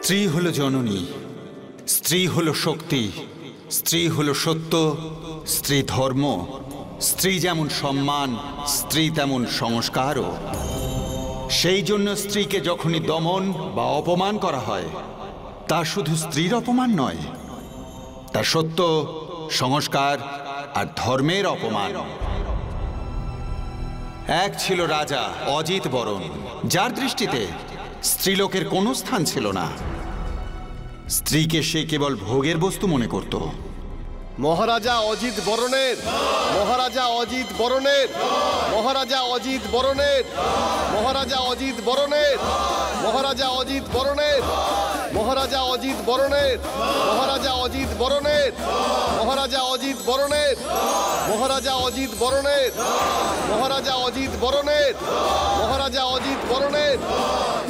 স্ত্রী হলো জননী, স্ত্রী হলো শক্তি, স্ত্রী হলো সত্য, স্ত্রী ধর্ম, স্ত্রী যেমন সম্মান, স্ত্রী তেমন সংস্কারও। সেই জন্য স্ত্রীকে যখনই দমন বা অপমান করা হয়, তা শুধু স্ত্রীর অপমান নয়, তা সত্য, সংস্কার আর ধর্মের অপমান। এক ছিল রাজা অজিত বরণ, যার দৃষ্টিতে স্ত্রীলোকের কোনো স্থান ছিল না। স্ত্রীকে সে কেবল ভোগের বস্তু মনে করত। মহারাজা অজিত বরণের, মহারাজা অজিত বরণের, মহারাজা অজিত বরণের, মহারাজা অজিত বরণের, মহারাজা অজিত বরণের, মহারাজা অজিত বরণের, মহারাজা অজিত বরণের, মহারাজা অজিত বরণের, মহারাজা অজিত বরণের, মহারাজা অজিত বরণের,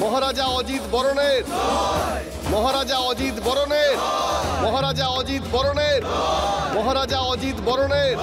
মহারাজা অজিত বরণের, মহারাজা অজিত বরণের, মহারাজা অজিত বরণের, মহারাজা অজিত বরণের, মহারাজা অজিত বরণের।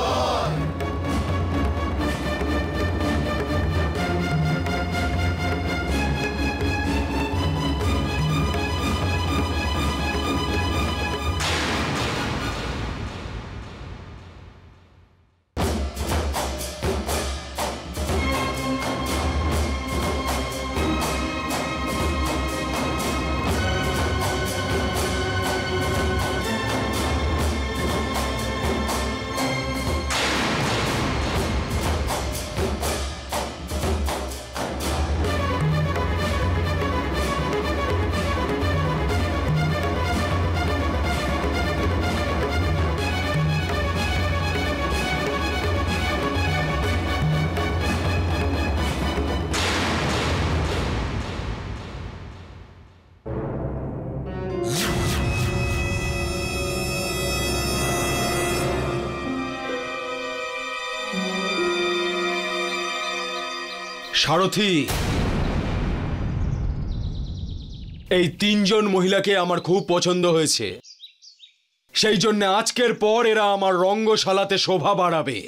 সারথি, এই তিনজন মহিলাকে আমার খুব পছন্দ হয়েছে। সেই জন্য আজকের পর এরা আমার রঙ্গশালাতে শোভা বাড়াবে।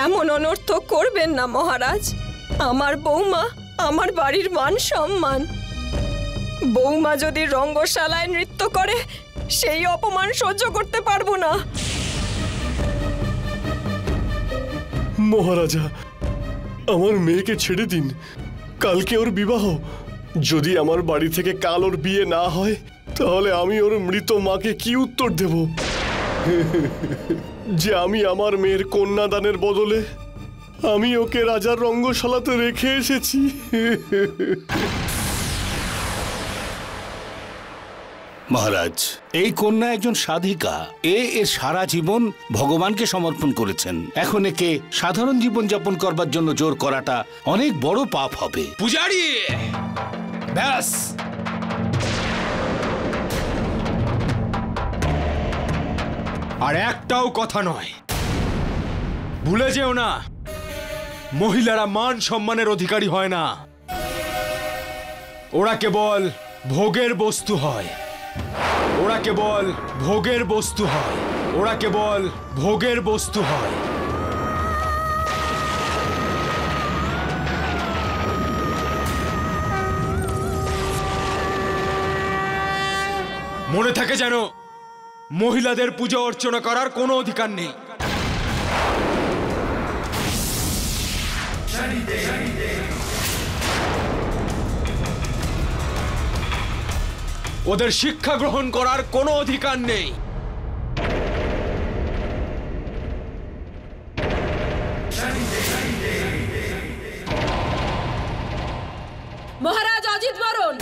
এমন অনর্থ করবেন না মহারাজ। আমার বৌমা আমার বাড়ির মান সম্মান। বৌমা যদি রঙ্গশালায় নৃত্য করে, সেই অপমান সহ্য করতে পারবো না। মহারাজা, আমার মেয়েকে ছেড়ে দিন। কালকে ওর বিবাহ। যদি আমার বাড়ি থেকে কাল ওর বিয়ে না হয়, তাহলে আমি ওর মৃত মাকে কি উত্তর দেব? যে আমি আমার মেয়ের কন্যাদানের বদলে আমি ওকে রাজার রঙ্গশালাতে রেখে এসেছি। মহারাজ, এই কন্যা একজন সাধিকা। এর সারা জীবন ভগবানকে সমর্পণ করেছেন। এখন একে সাধারণ জীবন যাপন করবার জন্য জোর করাটা অনেক বড় পাপ হবে। পূজারি, ব্যাস। আর একটাও কথা নয়। ভুলে যেও না, মহিলারা মান সম্মানের অধিকারী হয় না। ওরা কেবল ভোগের বস্তু হয়। ওরা কেবল ভোগের বস্তু হয়। ওরা কেবল ভোগের বস্তু হয়। মনে থাকে যেন, মহিলাদের পূজা অর্চনা করার কোনো অধিকার নেই। ওদের শিক্ষা গ্রহণ করার কোনো অধিকার নেই। মহারাজ অজিত বরণ,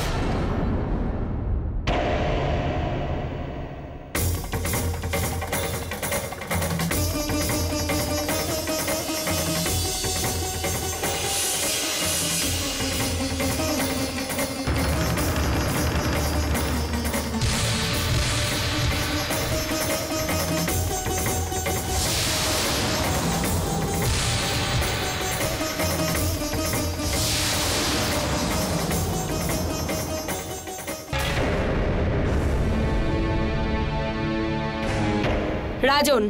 রাজন,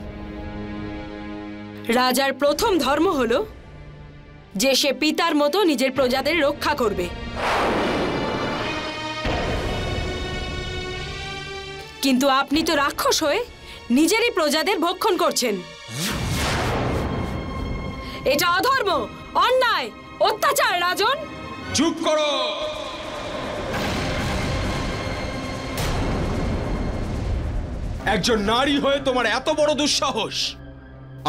রাজার প্রথম ধর্ম হলো যে সে পিতার মতো নিজের প্রজাদের রক্ষা করবে। কিন্তু আপনি তো রাক্ষস হয়ে নিজেরই প্রজাদের ভক্ষণ করছেন। এটা অধর্ম, অন্যায়, অত্যাচার। রাজন, চুপ করো। একজন নারী হয়ে তোমার এত বড় দুঃসাহস,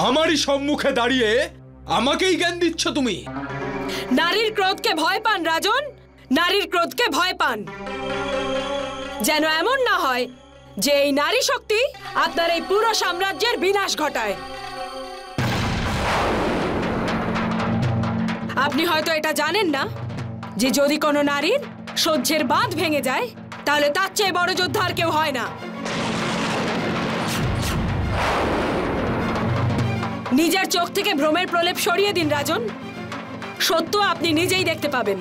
আমারই সম্মুখে দাঁড়িয়ে আমাকেই জ্ঞান দিচ্ছ তুমি? নারীর ক্রোধকে ভয় পান রাজন, নারীর ক্রোধকে ভয় পান। যেন এমন না হয় যে এই নারী শক্তি আপনার এই পুরো সাম্রাজ্যের বিনাশ ঘটায়। আপনি হয়তো এটা জানেন না যে যদি কোনো নারীর সহ্যের বাঁধ ভেঙে যায় তাহলে তার চেয়ে বড় যোদ্ধা আর কেউ হয় না। নিজের চোখ থেকে ভ্রমের প্রলেপ সরিয়ে দিন রাজন, সত্য আপনি নিজেই দেখতে পাবেন।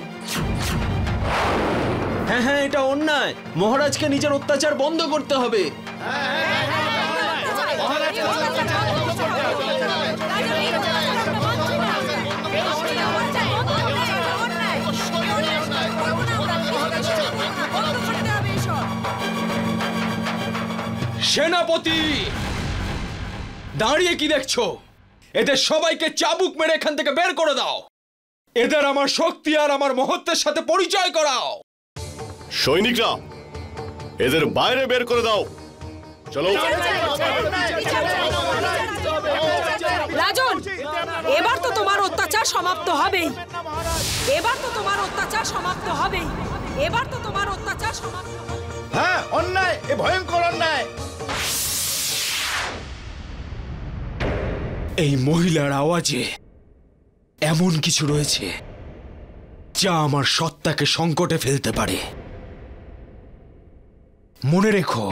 হ্যাঁ হ্যাঁ, এটা অন্যায়। মহারাজকে নিজের অত্যাচার বন্ধ করতে হবে। সেনাপতি, দাঁড়িয়ে কি দেখছো? এদের সবাইকে চাবুক মেরে এখান থেকে বের করে দাও। এদের আমার শক্তি আর আমার মহত্বের সাথে পরিচয় করাও। সৈনিকরা, এদের বাইরে বের করে দাও। চলো। রাজন, এবার তো তোমার অত্যাচার সমাপ্ত হবেই। এবার তো তোমার অত্যাচার সমাপ্ত হবেই। এবার তো তোমার অত্যাচার সমাপ্ত হবে। হ্যাঁ, অন্যায়, এ ভয়ঙ্কর অন্যায়। এই মহিলার আওয়াজে এমন কিছু রয়েছে যা আমার সত্তাকে সংকটে ফেলতে পারে। মনে রেখো,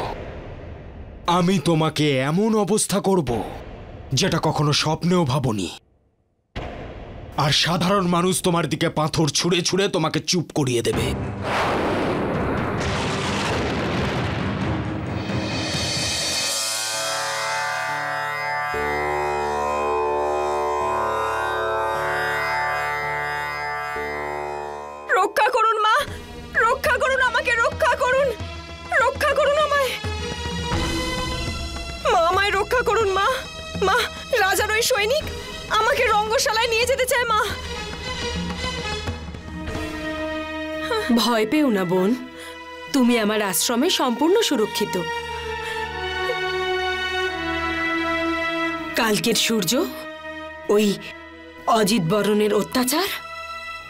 আমি তোমাকে এমন অবস্থা করব যেটা কখনো স্বপ্নেও ভাবনি। আর সাধারণ মানুষ তোমার দিকে পাথর ছুঁড়ে ছুঁড়ে তোমাকে চুপ করিয়ে দেবে। রক্ষা করুন মা, রক্ষা করুন আমাকে, রক্ষা করুন, রক্ষা করুন আমায়। মা, আমায় রক্ষা করুন মা। মা, রাজার ওই সৈনিক আমাকে রঙ্গশালায় নিয়ে যেতে চায় মা। ভয় পেও না বোন, তুমি আমার আশ্রমে সম্পূর্ণ সুরক্ষিত। কালকের সূর্য ওই অজিত বরণের অত্যাচার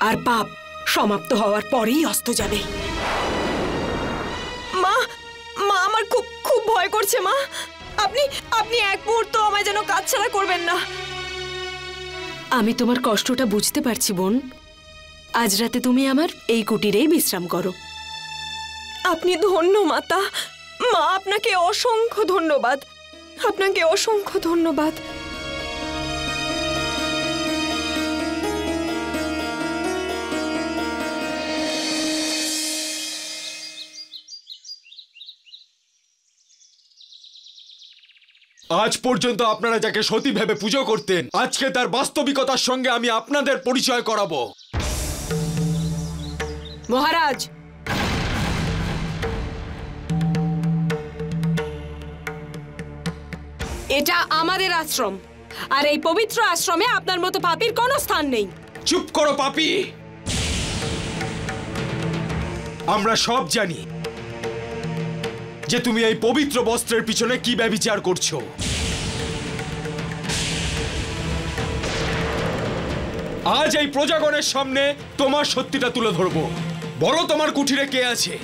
আর পাপ সমাপ্ত হওয়ার পরেই অস্ত যাবে। মা, মা, আমার খুব খুব ভয় করছে মা। আপনি আপনি এক মুহূর্ত আমায় যেন কাছছাড়া করবেন না। আমি তোমার কষ্টটা বুঝতে পারছি বোন। আজ রাতে তুমি আমার এই কুটিরেই বিশ্রাম করো। আপনি ধন্য মাতা। মা, আপনাকে অসংখ্য ধন্যবাদ, আপনাকে অসংখ্য ধন্যবাদ। আজ পর্যন্ত আপনারা যাকে সতী ভেবে পুজো করতেন, আজকে তার বাস্তবিকতার সঙ্গে আমি আপনাদের পরিচয় করাবো। মহারাজ, এটা আমাদের আশ্রম, আর এই পবিত্র আশ্রমে আপনার মতো পাপীর কোনো স্থান নেই। চুপ করো পাপী। আমরা সব জানি যে তুমি এই পবিত্র বস্ত্রের পিছনে কি ব্যভিচার করছো। আজ এই প্রজাগণের সামনে তোমার সত্যিটা তুলে ধরবো। বলো, তোমার কুঠিরে কে আছে?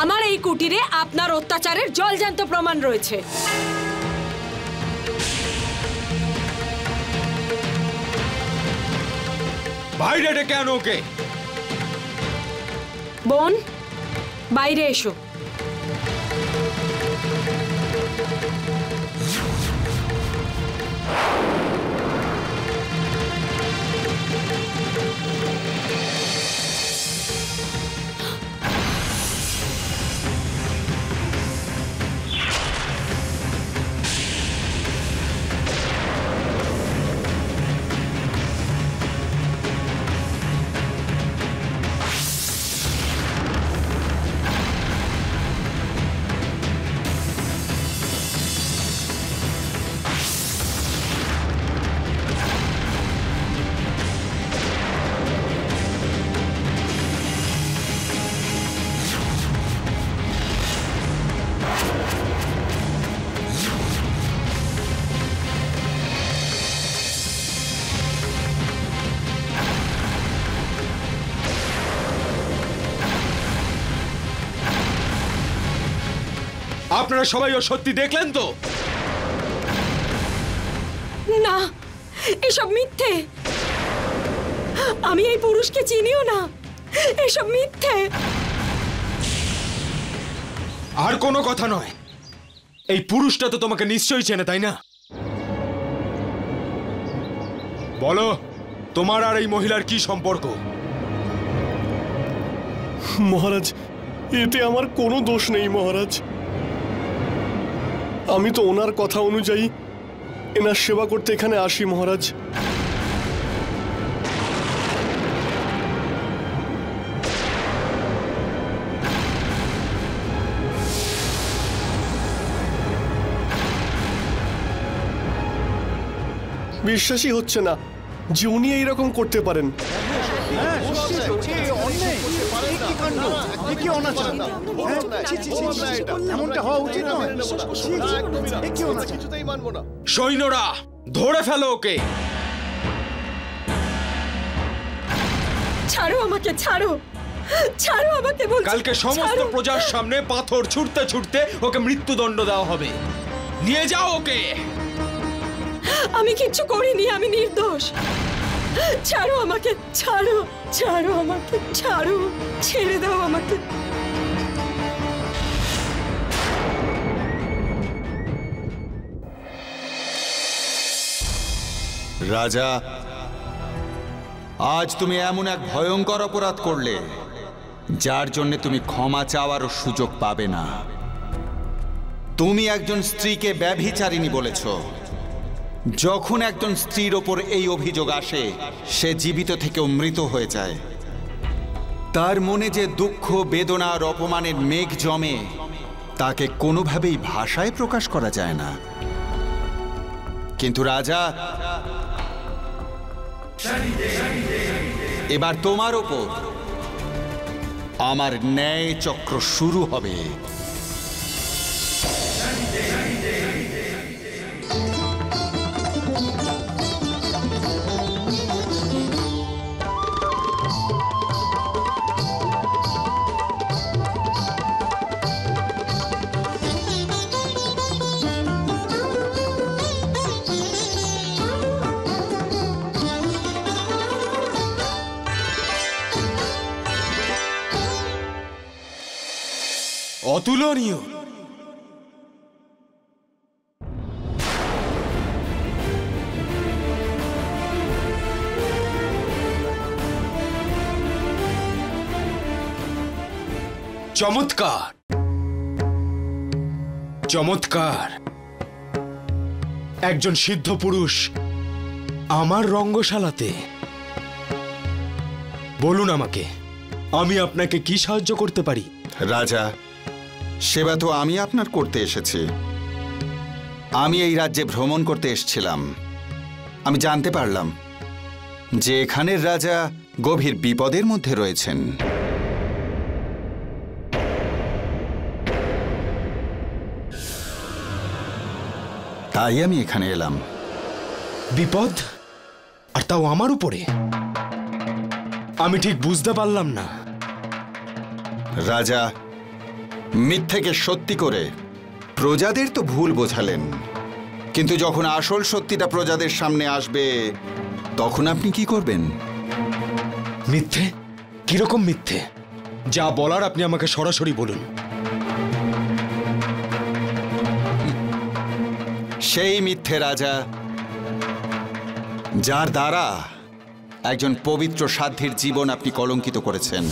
আমার এই কুটিরে আপনার অত্যাচারের জলজ্যান্ত প্রমাণ রয়েছে। বাইরে ডেকে আনো ওকে। বোন, বাইরে এসো। আপনারা সবাই ও সত্যি দেখলেন তো? না, এসব মিথ্যে। আমি এই পুরুষকে চিনিও না। এসব মিথ্যে। আর কোনো কথা নয়, এই পুরুষটা তো তোমাকে নিশ্চয়ই চেনে, তাই না? বলো, তোমার আর এই মহিলার কি সম্পর্ক? মহারাজ, এতে আমার কোনো দোষ নেই মহারাজ। আমি তো ওনার কথা অনুযায়ী এনার সেবা করতে এখানে আসি মহারাজ। বিশ্বাসই হচ্ছে না যে উনি এইরকম করতে পারেন। সৈন্যরা, ধরে ফেলো ওকে। ছাড়ো আমাকে, ছাড়ো, ছাড়ো আমাকে বলছি। কালকে সমস্ত প্রজার সামনে পাথর ছুটতে ছুটতে ওকে মৃত্যুদণ্ড দেওয়া হবে। নিয়ে যাও ওকে। আমি কিচ্ছু করিনি, আমি নির্দোষ। ছাড়ো আমাকে, ছাড়ো, ছাড়ো আমাকে, ছাড়ো, ছেড়ে দাও আমাকে। রাজা, আজ তুমি এমন এক ভয়ঙ্কর অপরাধ করলে যার জন্য তুমি ক্ষমা চাওয়ারও সুযোগ পাবে না। তুমি একজন স্ত্রীকে ব্যভিচারিণী বলেছ। যখন একজন স্ত্রীর ওপর এই অভিযোগ আসে, সে জীবিত থেকেও মৃত হয়ে যায়। তার মনে যে দুঃখ, বেদনা আর অপমানের মেঘ জমে, তাকে কোনোভাবেই ভাষায় প্রকাশ করা যায় না। কিন্তু রাজা, এবার তোমার ওপর আমার ন্যায় চক্র শুরু হবে। অতুলনীয়। চমৎকার, চমৎকার। একজন সিদ্ধ পুরুষ আমার রঙ্গশালাতে। বলুন আমাকে, আমি আপনাকে কি সাহায্য করতে পারি? রাজা, সেবা তো আমি আপনার করতে এসেছি। আমি এই রাজ্যে ভ্রমণ করতে এসেছিলাম। আমি জানতে পারলাম যে এখানের রাজা গভীর বিপদের মধ্যে রয়েছেন। তাই আমি এখানে এলাম। বিপদ? আর তাও আমার উপরে? আমি ঠিক বুঝতে পারলাম না। রাজা, মিথ্যেকে সত্যি করে প্রজাদের তো ভুল বোঝালেন, কিন্তু যখন আসল সত্যিটা প্রজাদের সামনে আসবে, তখন আপনি কি করবেন? মিথ্যে? কিরকম মিথ্যে? যা বলার আপনি আমাকে সরাসরি বলুন। সেই মিথ্যে রাজা, যার দ্বারা একজন পবিত্র সাধ্যের জীবন আপনি কলঙ্কিত করেছেন।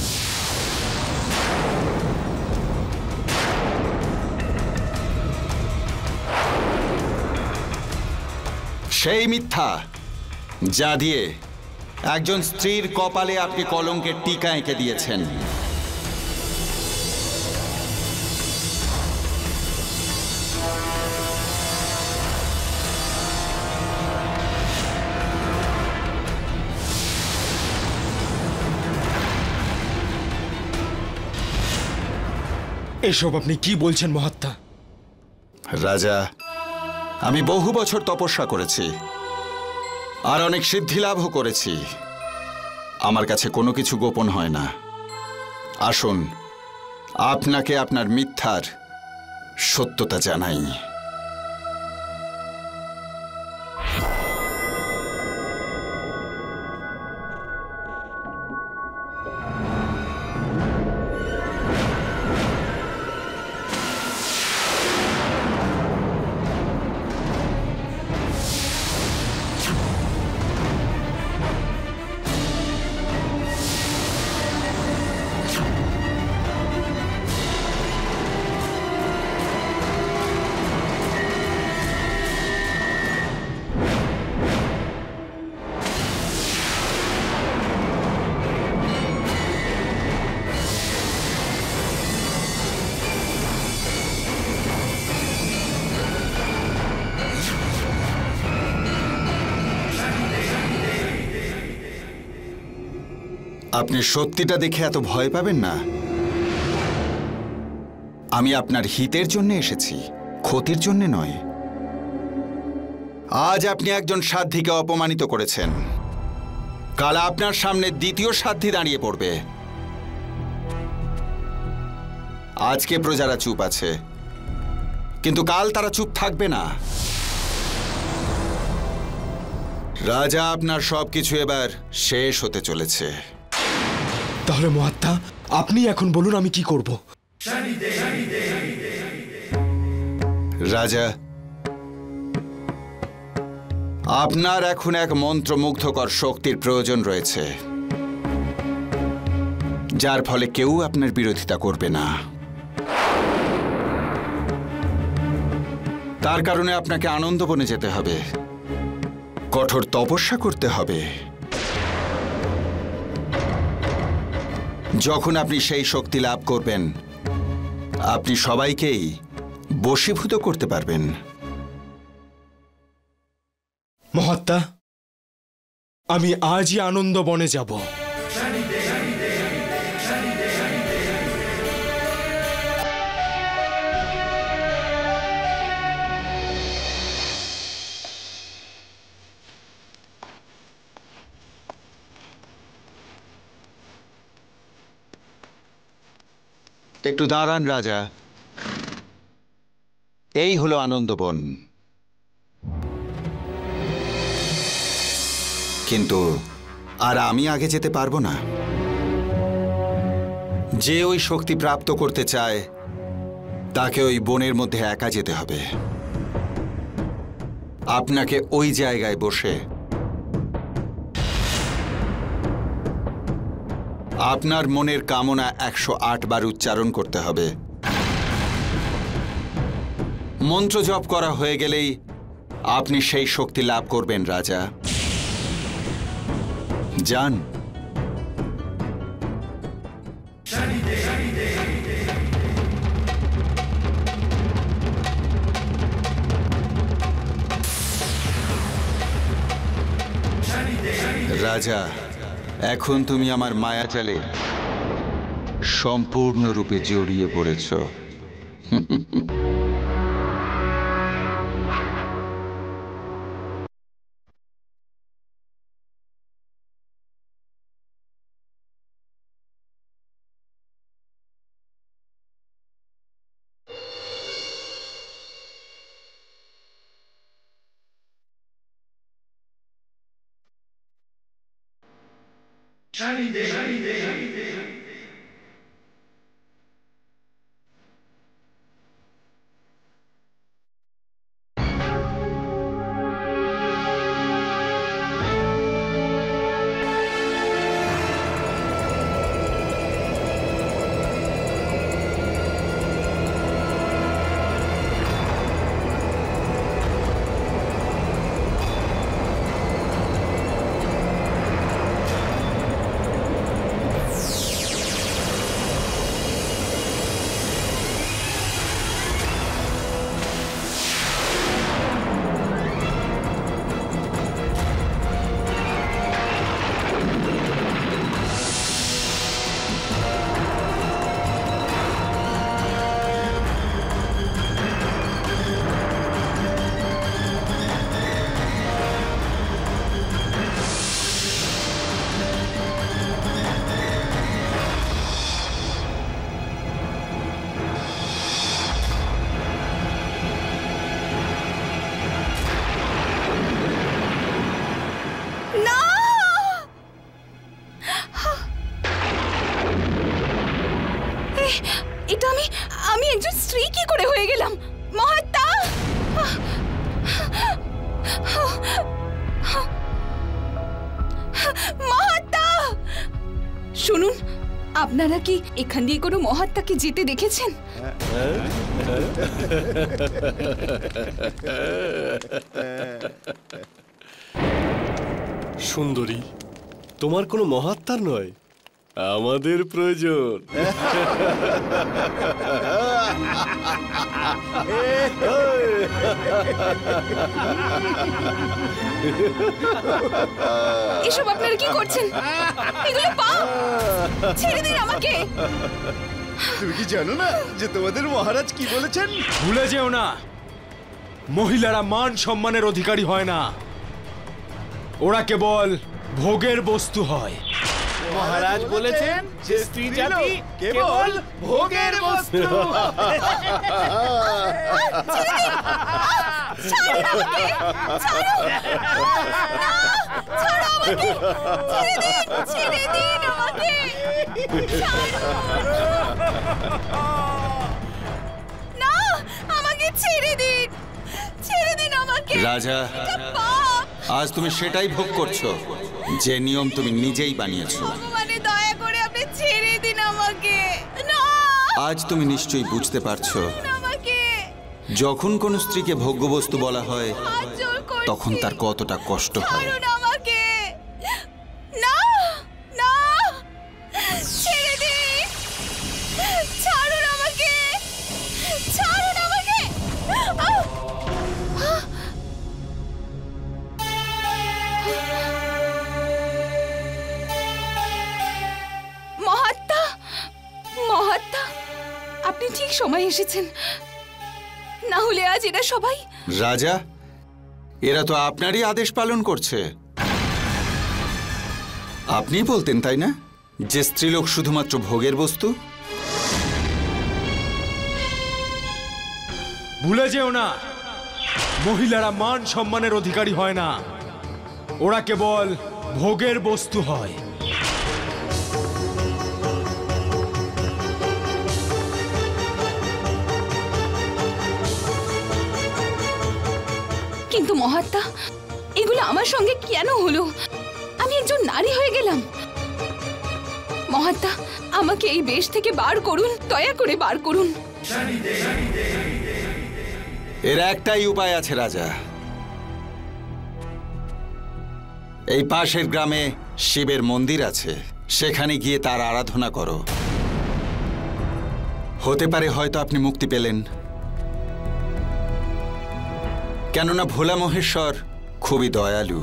সেই মিথ্যা, যা দিয়ে একজন স্ত্রীর কপালে আপনি কলঙ্কের টিকা এঁকে দিয়েছেন। এসব আপনি কি বলছেন মহাত্মা? রাজা, আমি বহু বছর তপস্যা করেছি আর অনেক সিদ্ধি লাভও করেছি। আমার কাছে কোনো কিছু গোপন হয় না। আসুন, আপনাকে আপনার মিথ্যার সত্যতা জানাই। আপনি সত্যিটা দেখে এত ভয় পাবেন না। আমি আপনার হিতের জন্য এসেছি, ক্ষতির জন্য নয়। আজ আপনি একজন সাধ্বীকে অপমানিত করেছেন, কাল আপনার সামনে দ্বিতীয় সাধ্বী দাঁড়িয়ে পড়বে। আজকে প্রজারা চুপ আছে, কিন্তু কাল তারা চুপ থাকবে না। রাজা, আপনার সবকিছু এবার শেষ হতে চলেছে। তাহলে মহাত্মা, আপনি এখন বলুন আমি কি করব? রাজা, আপনার এখন এক মন্ত্রমুগ্ধকর শক্তির প্রয়োজন রয়েছে, যার ফলে কেউ আপনার বিরোধিতা করবে না। তার কারণে আপনাকে আনন্দবনে যেতে হবে, কঠোর তপস্যা করতে হবে। যখন আপনি সেই শক্তি লাভ করবেন, আপনি সবাইকেই বশীভূত করতে পারবেন। মহাত্মা, আমি আজই আনন্দবনে যাব। একটু দাঁড়ান রাজা, এই হলো আনন্দবন। কিন্তু আর আমি আগে যেতে পারবো না। যে ওই শক্তি প্রাপ্ত করতে চায় তাকে ওই বনের মধ্যে একা যেতে হবে। আপনাকে ওই জায়গায় বসে আপনার মনের কামনা 108 বার উচ্চারণ করতে হবে। মন্ত্র জপ করা হয়ে গেলেই আপনি সেই শক্তি লাভ করবেন রাজা। যান। রাজা, এখন তুমি আমার মায়াজালে সম্পূর্ণরূপে জড়িয়ে পড়েছ। তাহলে এটা আমি একজন স্ত্রী কি করে হয়ে গেলাম? মহাত্মা! মহাত্মা! শুনুন, আপনারা কি এখান দিয়ে কোনো মহাত্মাকে যেতে দেখেছেন? সুন্দরী, তোমার কোনো মহাত্মার নয়, আমাদের প্রয়োজন। এসব আপনারা কি করছেন? এগুলো পাপ! ছেড়ে দিন আমাকে। তুমি কি জানো না যে তোমাদের মহারাজ কি বলেছেন? ভুলে যেও না, মহিলারা মান সম্মানের অধিকারী হয় না, ওরা কেবল ভোগের বস্তু হয়। মহারাজ বলেছেন যে স্ত্রী জাতি কেবল ভোগের বস্তু। ছাড়ুন আমাকে! ছাড়ুন! না! ছাড়ো আমাকে! ছেড়ে দিন! ছেড়ে দিন আমাকে! না! আমাকে ছেড়ে দিন! ছেড়ে দিন আমাকে! রাজা, পাপ! আজ তুমি সেটাই ভোগ করছো যে নিয়ম তুমি নিজেই বানিয়েছো। ভগবানে দয়া করে আপনি ছেড়ে দিন আমাকে! না! আজ তুমি নিশ্চয়ই বুঝতে পারছো, আমাকে! যখন কোনো স্ত্রীকে ভোগ্যবস্তু বলা হয় হাত জোড় করছি! তখন তার কতটা কষ্ট হয়। ছাড়ুন আমাকে! না! না! ছেড়ে দিন! ছাড়ুন আমাকে! ছাড়ুন আমাকে! আহ! মহাত্মা! মহাত্মা! আপনি ঠিক সময় এসেছেন, না হলে আজ এরা সবাই... রাজা, এরা তো আপনারই আদেশ পালন করছে। আপনি বলতেন তাই না যে স্ত্রীলোক শুধুমাত্র ভোগের বস্তু? ভুলে যেও না, মহিলারা মান সম্মানের অধিকারী হয় না, ওরা কেবল ভোগের বস্তু হয়। কিন্তু মহাত্মা, এগুলো আমার সঙ্গে কেন হলো? আমি একজন নারী হয়ে গেলাম। মহাত্মা, আমাকে এই বেশ থেকে বার করুন, দয়া করে বার করুন। এর একটাই উপায় আছে রাজা। এই পাশের গ্রামে শিবের মন্দির আছে, সেখানে গিয়ে তার আরাধনা করো। হতে পারে হয়তো আপনি মুক্তি পেলেন। কেননা ভোলা মহেশ্বর খুবই দয়ালু।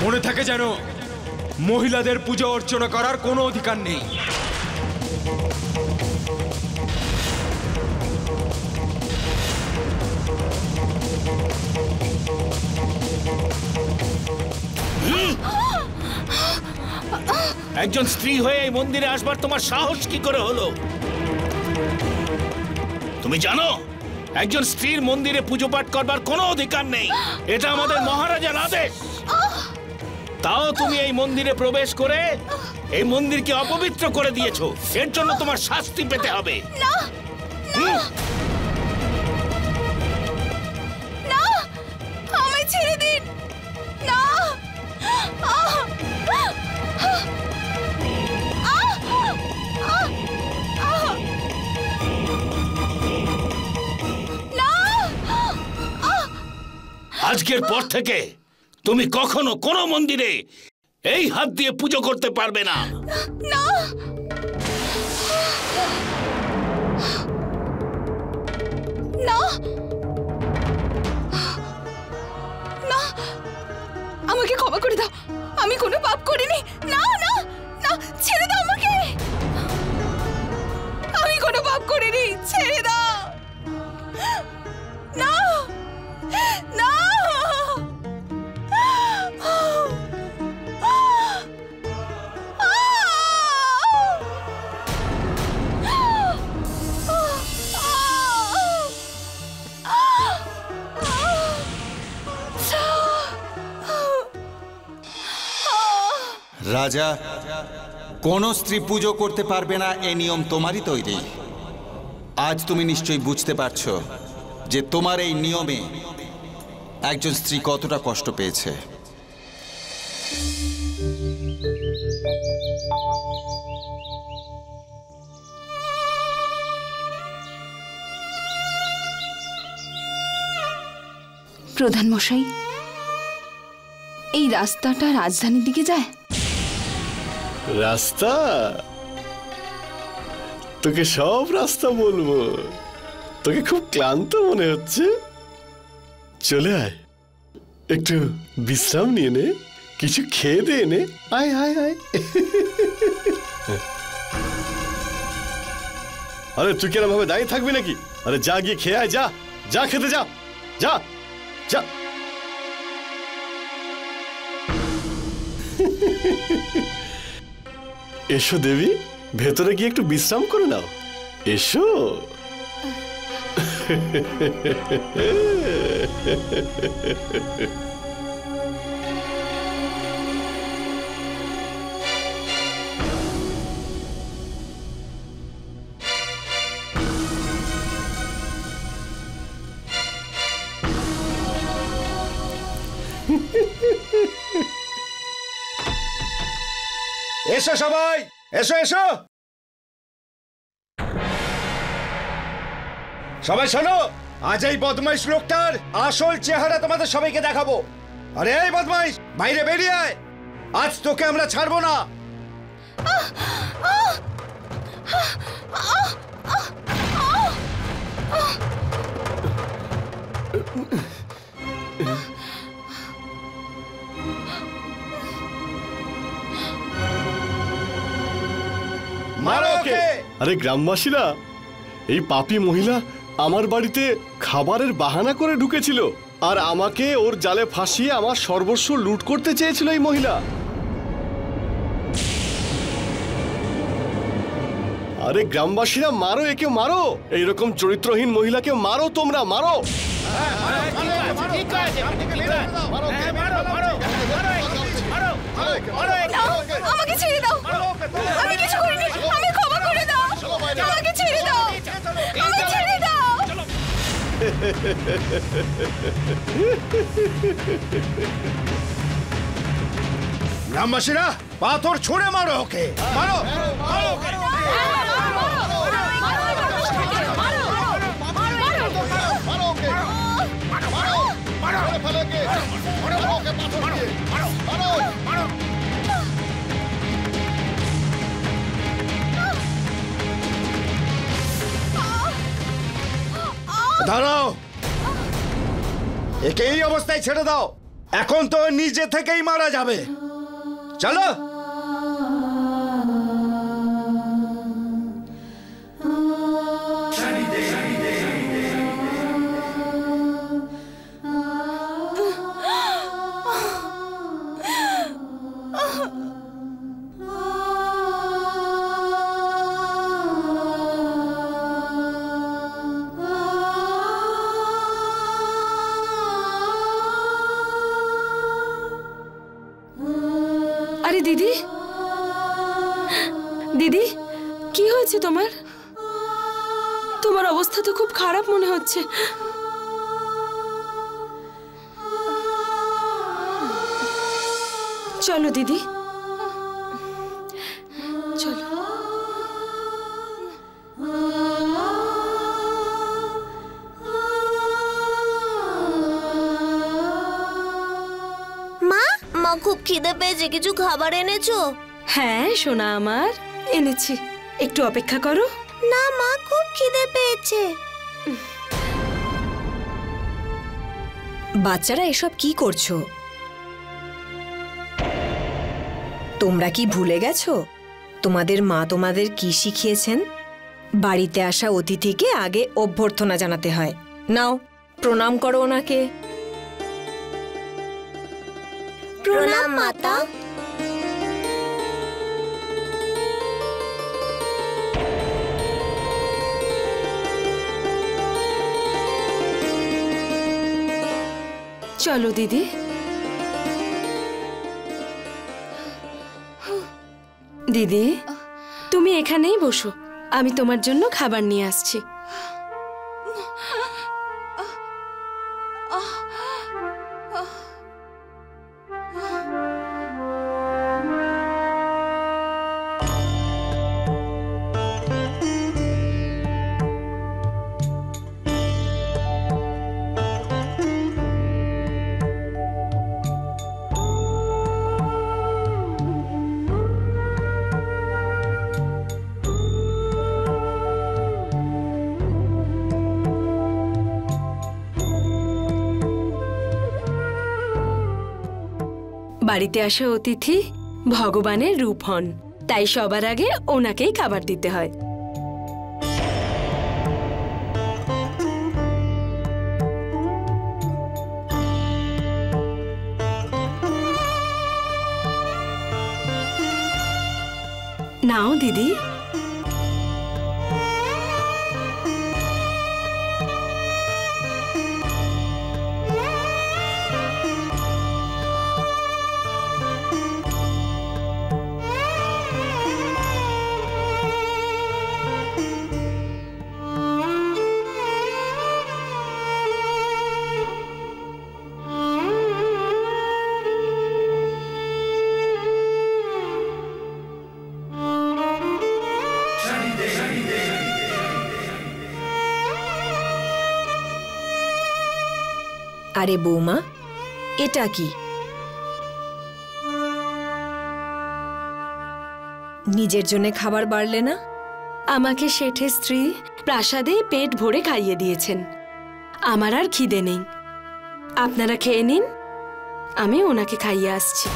মনে থাকে যেন, মহিলাদের পূজা অর্চনা করার কোনো অধিকার নেই। একজন স্ত্রী হয়ে এই মন্দিরে আসবার তোমার সাহস কি করে হলো? তুমি জানো একজন স্ত্রীর মন্দিরে পুজো পাঠ করবার কোনো অধিকার নেই, এটা আমাদের মহারাজার আদেশ। তাও তুমি এই মন্দিরে প্রবেশ করে এই মন্দিরকে অপবিত্র করে দিয়েছো, এর জন্য তোমার শাস্তি পেতে হবে। না! না! আমায় ছেড়ে দিন! না! আজকের পর থেকে তুমি কখনো কোনো মন্দিরে এই হাত দিয়ে পুজো করতে পারবে না। না! আমি কোনো পাপ করিনি। না না না, ছেড়ে দাও আমাকে। আমি কোনো পাপ করিনি, ছেড়ে দাও। না না। রাজা, কোন স্ত্রী পুজো করতে পারবে না এ নিয়ম তোমারই তৈরি। আজ তুমি নিশ্চয়ই বুঝতে পারছো যে তোমার এই নিয়মে একজন স্ত্রী কতটা কষ্ট পেয়েছে। প্রধান মশাই, এই রাস্তাটা রাজধানীর দিকে যায়? রাস্তা? তোকে সব রাস্তা বলবো। তোকে খুব ক্লান্ত মনে হচ্ছে, চলে আয়, একটু বিশ্রাম নিয়ে নে, কিছু খেয়ে দে নে। আয় আয় আয়। আরে তুই কেন ভাবে দাঁড়িয়ে থাকবি নাকি? আরে যা গিয়ে খেয়ে আয়, যা যা খেতে যা, যা যা। এসো দেবী, ভেতরে গিয়ে একটু বিশ্রাম করে নাও। এসো। এসো সবাই, এসো এসো সবাই, শোনো, আজ এই বদমাইশ লোকটার আসল চেহারা তোমাদের সবাইকে দেখাবো। আরে এই বদমাইশ, বাইরে বেরিয়ে আয়, আজ তোকে আমরা ছাড়বো না। মারো ওকে। আরে গ্রামবাসীরা, এই পাপী মহিলা আমার বাড়িতে খাবারের বাহানা করে ঢুকেছিল, আর আমাকে ওর জালে ফাঁসিয়ে আমার সর্বস্ব লুট করতে চেয়েছিল এই মহিলা। আরে গ্রামবাসীরা, মারো একে, মারো। এইরকম চরিত্রহীন মহিলাকে মারো, তোমরা মারো। আমাকে ছেড়ে দাও, আমি কিছু করিনি, আমি ক্ষমা করে দাও, আমাকে ছেড়ে দাও, আমাকে ছেড়ে দাও। গ্রামবাসীরা, পাথর ছুঁড়ে মারো ওকে, মারো মারো ওকে। দাঁড়াও, একে এই অবস্থায় ছেড়ে দাও, এখন তো নিজে থেকেই মারা যাবে। চলো। আরে দিদি, দিদি, কি হয়েছে তোমার? তোমার অবস্থা তো খুব খারাপ মনে হচ্ছে। চলো দিদি, চলো। মা, খুব খিদে পেয়েছে, কিছু খাবার এনেছো? হ্যাঁ সোনা আমার, এনেছি, একটু অপেক্ষা করো। না মা, খুব খিদে পেয়েছে। বাচ্চারা এসব কি করছো? তোমরা কি ভুলে গেছো তোমাদের মা তোমাদের কি শিখিয়েছেন? বাড়িতে আসা অতিথিকে আগে অভ্যর্থনা জানাতে হয়। নাও প্রণাম করো ওনাকে। প্রণাম মাতা। চলো দিদি। দিদি, তুমি এখানেই বসো, আমি তোমার জন্য খাবার নিয়ে আসছি। বাড়িতে আসা অতিথি ভগবানের রূপ হন, তাই সবার আগে ওনাকেই খাবার দিতে হয়। নাও দিদি। আরে বৌমা, এটা কি? নিজের জন্য খাবার বাড়লে না? আমাকে শেঠের স্ত্রী প্রাসাদে পেট ভরে খাইয়ে দিয়েছেন, আমার আর খিদে নেই। আপনারা খেয়ে নিন, আমি ওনাকে খাইয়ে আসছি।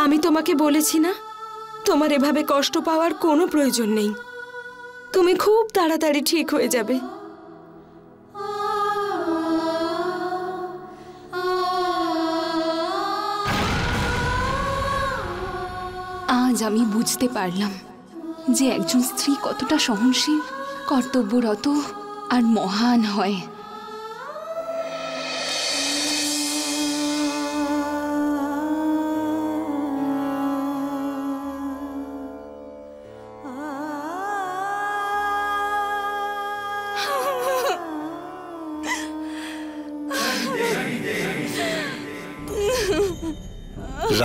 আমি তোমাকে বলেছি না, তোমার এভাবে কষ্ট পাওয়ার কোনো প্রয়োজন নেই। তুমি খুব তাড়াতাড়ি ঠিক হয়ে যাবে। আজ আমি বুঝতে পারলাম যে একজন স্ত্রী কতটা সহনশীল, কর্তব্যরত আর মহান হয়।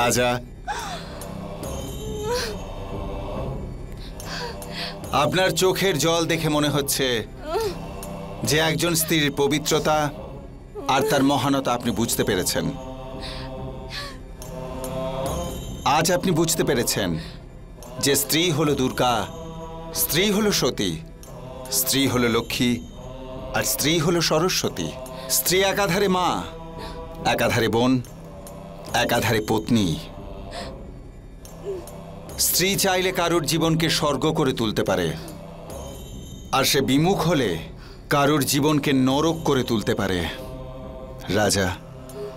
রাজা, আপনার চোখের জল দেখে মনে হচ্ছে যে একজন স্ত্রীর পবিত্রতা আর তার মহানতা আপনি বুঝতে পেরেছেন। আজ আপনি বুঝতে পেরেছেন যে স্ত্রী হলো দুর্গা, স্ত্রী হলো সতী, স্ত্রী হলো লক্ষ্মী, আর স্ত্রী হলো সরস্বতী। স্ত্রী একাধারে মা, একাধারে বোন, একাধারে পত্নী। স্ত্রী চাইলে কারোর জীবনকে স্বর্গ করে তুলতে পারে, আর সে বিমুখ হলে কারোর জীবনকে নরক করে তুলতে পারে। রাজা,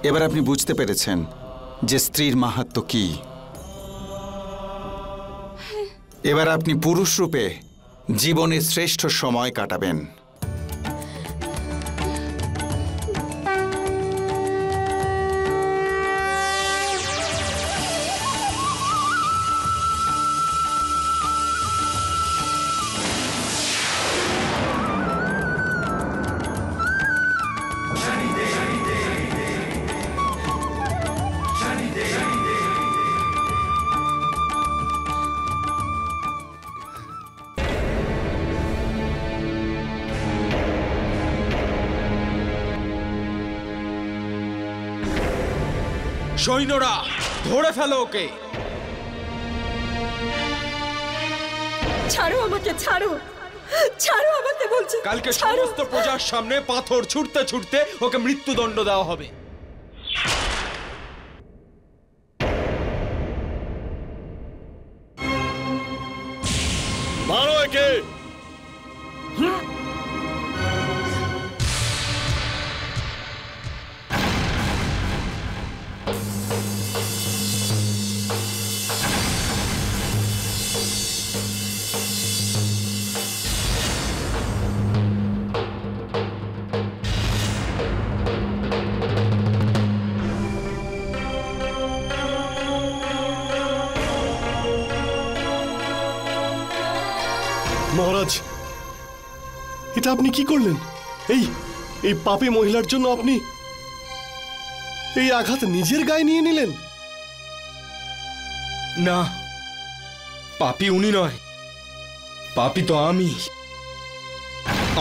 এবার আপনি বুঝতে পেরেছেন যে স্ত্রীর মাহাত্ম্য কি। এবার আপনি পুরুষ রূপে জীবনের শ্রেষ্ঠ সময় কাটাবেন। সৈন্যরা ধরে ফেলো ওকে। ছাড়ো আমাকে, ছাড়ো, ছাড়ো আমাকে বলছি। কালকে ছাড়ো। সমস্ত প্রজার সামনে পাথর ছুটতে ছুটতে ওকে মৃত্যুদণ্ড দেওয়া হবে। মারো একে। মহারাজ, এটা আপনি কি করলেন? এই পাপী মহিলার জন্য আপনি এই আঘাত নিজের গায়ে নিয়ে নিলেন? না, পাপী উনি নয়, পাপী তো আমি।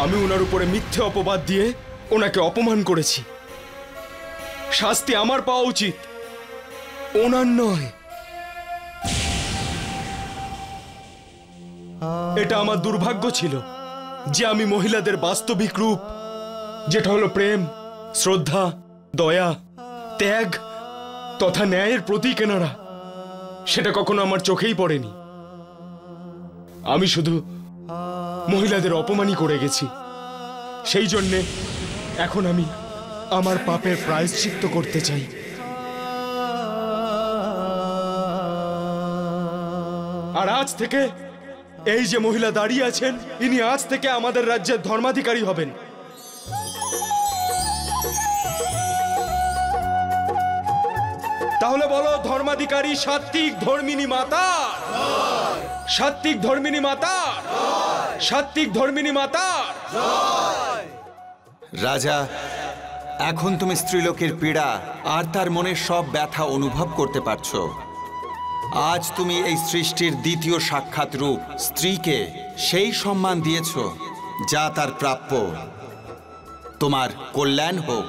আমি ওনার উপরে মিথ্যে অপবাদ দিয়ে ওনাকে অপমান করেছি। শাস্তি আমার পাওয়া উচিত, ওনার নয়। এটা আমার দুর্ভাগ্য ছিল যে আমি মহিলাদের বাস্তবিক রূপ, যেটা হলো প্রেম, শ্রদ্ধা, দয়া, ত্যাগ তথা ন্যায়ের প্রতীক এনারা, সেটা কখনো আমার চোখেই পড়েনি। আমি শুধু মহিলাদের অপমানই করে গেছি। সেই জন্যে এখন আমি আমার পাপের প্রায়শ্চিত্ত করতে চাই। আর আজ থেকে এই যে মহিলা দাঁড়িয়ে আছেন, ইনি আজ থেকে আমাদের রাজ্যের ধর্মাধিকারী হবেন। তাহলে বলো, ধর্মাধিকারী সাত্বিক ধর্মিনী মাতা, সাত্বিক ধর্মিনী মাতা, সাত্বিক ধর্মিনী মাতা। রাজা, এখন তুমি স্ত্রীলোকের পীড়া আর তার মনের সব ব্যথা অনুভব করতে পারছো। আজ তুমি এই সৃষ্টির দ্বিতীয় সাক্ষাৎ রূপ স্ত্রীকে সেই সম্মান দিয়েছ যা তার প্রাপ্য। তোমার কল্যাণ হোক।